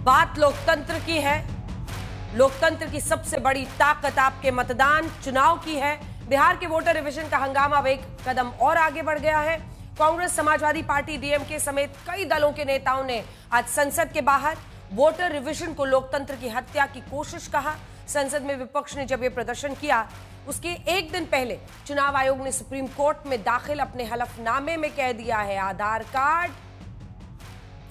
बात लोकतंत्र की है। लोकतंत्र की सबसे बड़ी ताकत आपके मतदान चुनाव की है। बिहार के वोटर रिविजन का हंगामा अब एक कदम और आगे बढ़ गया है। कांग्रेस, समाजवादी पार्टी, डीएमके समेत कई दलों के नेताओं ने आज संसद के बाहर वोटर रिविजन को लोकतंत्र की हत्या की कोशिश कहा। संसद में विपक्ष ने जब यह प्रदर्शन किया, उसके एक दिन पहले चुनाव आयोग ने सुप्रीम कोर्ट में दाखिल अपने हलफनामे में कह दिया है आधार कार्ड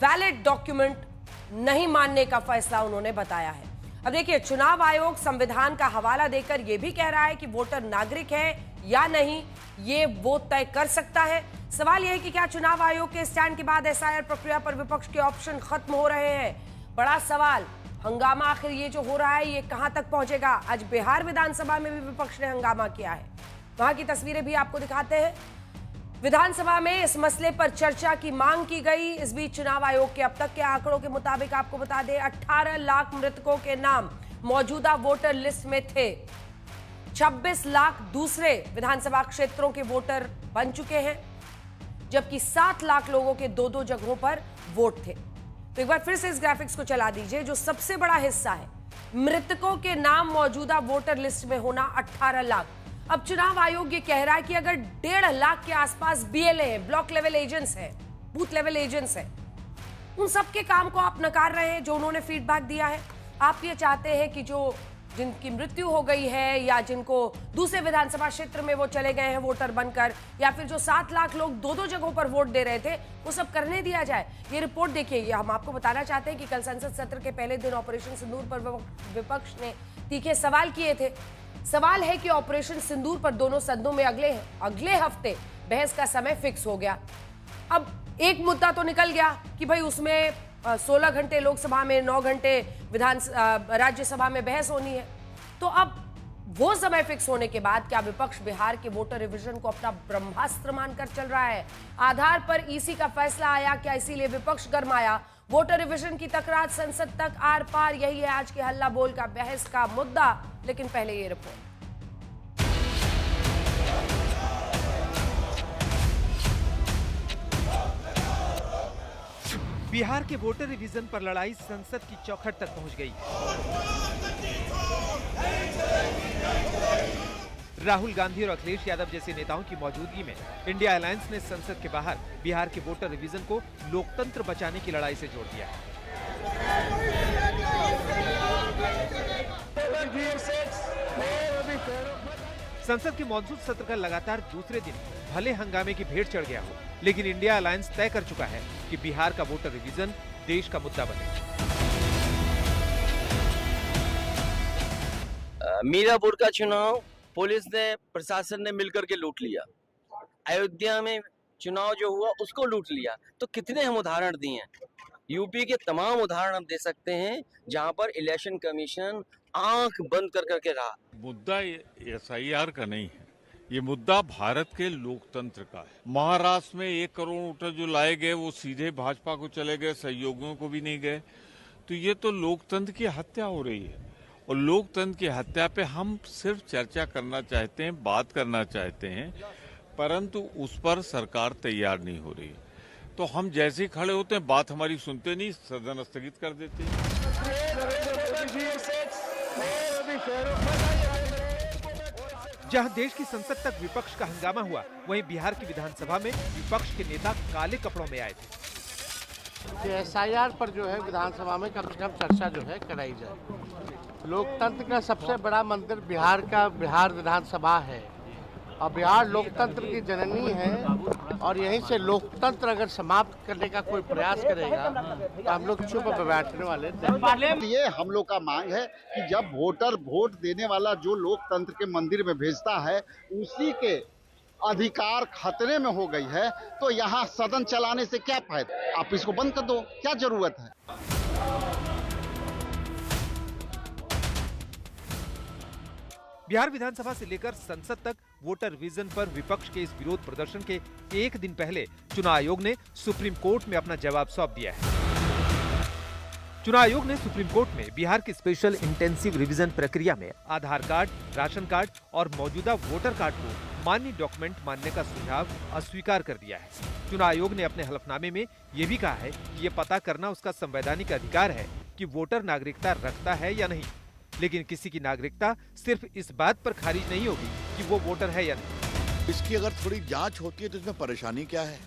वैलिड डॉक्यूमेंट नहीं मानने का फैसला उन्होंने बताया है। अब देखिए, चुनाव आयोग संविधान का हवाला देकर यह भी कह रहा है कि वोटर नागरिक है या नहीं, ये वो तय कर सकता है। सवाल यह है कि क्या चुनाव आयोग के स्टैंड के बाद एसआईआर प्रक्रिया पर विपक्ष के ऑप्शन खत्म हो रहे हैं? बड़ा सवाल। हंगामा आखिर ये जो हो रहा है ये कहां तक पहुंचेगा? आज बिहार विधानसभा में भी विपक्ष ने हंगामा किया है। वहां की तस्वीरें भी आपको दिखाते हैं। विधानसभा में इस मसले पर चर्चा की मांग की गई। इस बीच चुनाव आयोग के अब तक के आंकड़ों के मुताबिक आपको बता दें, 18 लाख मृतकों के नाम मौजूदा वोटर लिस्ट में थे। 26 लाख दूसरे विधानसभा क्षेत्रों के वोटर बन चुके हैं, जबकि 7 लाख लोगों के दो जगहों पर वोट थे। तो एक बार फिर से इस ग्राफिक्स को चला दीजिए। जो सबसे बड़ा हिस्सा है, मृतकों के नाम मौजूदा वोटर लिस्ट में होना 18 लाख। अब चुनाव आयोग ये कह रहा है कि अगर 1.5 लाख के आसपास बीएलए हैं, ब्लॉक लेवल एजेंट्स हैं, बूथ लेवल एजेंट्स हैं, उन सबके काम को आप नकार रहे हैं जो उन्होंने फीडबैक दिया है। आप ये चाहते हैं कि जो जिनकी मृत्यु हो गई है या जिनको दूसरे विधानसभा क्षेत्र में वो चले गए हैं वोटर बनकर, या फिर जो 7 लाख लोग दो जगहों पर वोट दे रहे थे, वो सब करने दिया जाए। ये रिपोर्ट देखिए। ये हम आपको बताना चाहते हैं कि कल संसद सत्र के पहले दिन ऑपरेशन सिंदूर पर विपक्ष ने तीखे सवाल किए थे। सवाल है कि ऑपरेशन सिंदूर पर दोनों सदनों में अगले हफ्ते बहस का समय फिक्स हो गया। अब एक मुद्दा तो निकल गया कि भाई उसमें 16 घंटे लोकसभा में, 9 घंटे राज्यसभा में बहस होनी है। तो अब वो समय फिक्स होने के बाद क्या विपक्ष बिहार के वोटर रिविजन को अपना ब्रह्मास्त्र मानकर चल रहा है? आधार पर ईसी का फैसला आया क्या, इसीलिए विपक्ष गरमाया? वोटर रिविजन की तकरार संसद तक आर पार, यही है आज के हल्ला बोल का बहस का मुद्दा। लेकिन पहले ये रिपोर्ट। बिहार के वोटर रिवीजन पर लड़ाई संसद की चौखट तक पहुंच गई। राहुल गांधी और अखिलेश यादव जैसे नेताओं की मौजूदगी में इंडिया अलायंस ने संसद के बाहर बिहार के वोटर रिवीजन को लोकतंत्र बचाने की लड़ाई से जोड़ दिया है। संसद के मॉनसून सत्र का लगातार दूसरे दिन भले हंगामे की भेंट चढ़ गया हो, लेकिन इंडिया अलायंस तय कर चुका है कि बिहार का वोटर रिवीजन देश का मुद्दा बने। मीरापुर का चुनाव पुलिस ने, प्रशासन ने मिलकर के लूट लिया। अयोध्या में चुनाव जो हुआ उसको लूट लिया। तो कितने हम उदाहरण दिए हैं। यूपी के तमाम उदाहरण हम दे सकते हैं जहां पर इलेक्शन कमीशन आंख बंद कर करके रहा। मुद्दा एसआईआर का नहीं है, ये मुद्दा भारत के लोकतंत्र का है। महाराष्ट्र में 1 करोड़ वोटर जो लाए गए वो सीधे भाजपा को चले गए, सहयोगियों को भी नहीं गए। तो ये तो लोकतंत्र की हत्या हो रही है, और लोकतंत्र की हत्या पे हम सिर्फ चर्चा करना चाहते हैं, बात करना चाहते हैं, परंतु उस पर सरकार तैयार नहीं हो रही। तो हम जैसे ही खड़े होते हैं, बात हमारी सुनते नहीं, सदन स्थगित कर देते हैं। जहां देश की संसद तक विपक्ष का हंगामा हुआ, वहीं बिहार की विधानसभा में विपक्ष के नेता काले कपड़ों में आए थे। एसआईआर पर जो है विधानसभा में कम से कम चर्चा जो है कराई जाए। लोकतंत्र का सबसे बड़ा मंदिर बिहार विधानसभा है, और बिहार लोकतंत्र की जननी है, और यहीं से लोकतंत्र अगर समाप्त करने का कोई प्रयास करेगा तो हम लोग चुप बैठने वाले नहीं। ये हम लोग का मांग है कि जब वोटर वोट देने वाला जो लोकतंत्र के मंदिर में भेजता है, उसी के अधिकार खतरे में हो गई है, तो यहाँ सदन चलाने से क्या फायदा? आप इसको बंद कर दो, क्या जरूरत है? बिहार विधानसभा से लेकर संसद तक वोटर रिवीजन पर विपक्ष के इस विरोध प्रदर्शन के एक दिन पहले चुनाव आयोग ने सुप्रीम कोर्ट में अपना जवाब सौंप दिया है। चुनाव आयोग ने सुप्रीम कोर्ट में बिहार की स्पेशल इंटेंसिव रिवीजन प्रक्रिया में आधार कार्ड, राशन कार्ड और मौजूदा वोटर कार्ड को मान्य डॉक्यूमेंट मानने का सुझाव अस्वीकार कर दिया है। चुनाव आयोग ने अपने हलफनामे में ये भी कहा है कि ये पता करना उसका संवैधानिक अधिकार है कि वोटर नागरिकता रखता है या नहीं, लेकिन किसी की नागरिकता सिर्फ इस बात पर खारिज नहीं होगी कि वो वोटर है या नहीं। इसकी अगर थोड़ी जांच होती है तो इसमें परेशानी क्या है?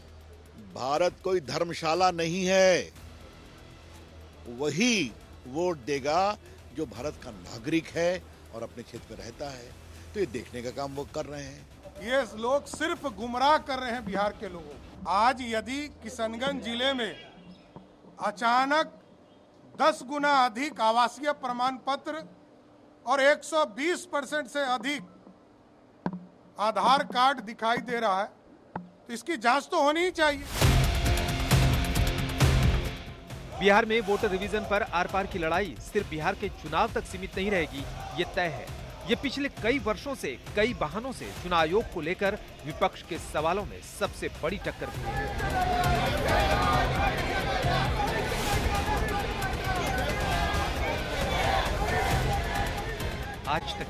भारत कोई धर्मशाला नहीं है। वही वोट देगा जो भारत का नागरिक है और अपने क्षेत्र में रहता है। तो ये देखने का काम वो कर रहे हैं। ये लोग सिर्फ गुमराह कर रहे हैं बिहार के लोगों को। आज यदि किशनगंज जिले में अचानक 10 गुना अधिक आवासीय प्रमाण पत्र और 120% से अधिक आधार कार्ड दिखाई दे रहा है तो इसकी जांच तो होनी ही चाहिए। बिहार में वोटर रिवीजन पर आर पार की लड़ाई सिर्फ बिहार के चुनाव तक सीमित नहीं रहेगी, ये तय है। ये पिछले कई वर्षों से कई बहानों से चुनाव आयोग को लेकर विपक्ष के सवालों में सबसे बड़ी टक्कर भी है। आज तक